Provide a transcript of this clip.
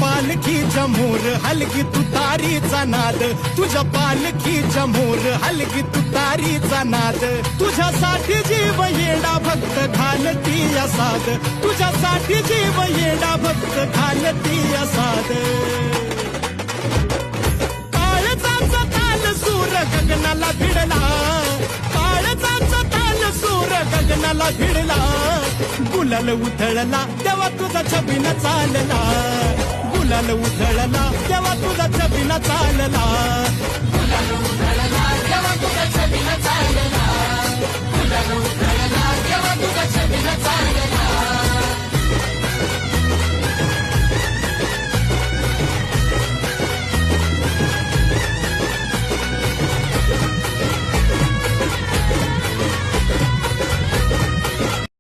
पालखीच्या मोर हलगी तुतारीचा नाद, तुझ्या पालखीच्या मोर हलगी तुतारीचा नाद. तुझ्यासाठी जीव येडा भक्त घालती या साद, तुझ्यासाठी जीव येडा भक्त घालती या साद. काळजाचा ताल सूर गगनाला भिडला, काळजाचा ताल सूर गगनाला भिडला. गुलाल उधळला तेव्हा तुझा छबिना चालला, गुलाल उधळला तेव्हा तुझा छबिना चालला. गुलाल उधळला तेव्हा तुझा छबिना चालला, गुलाल उधळला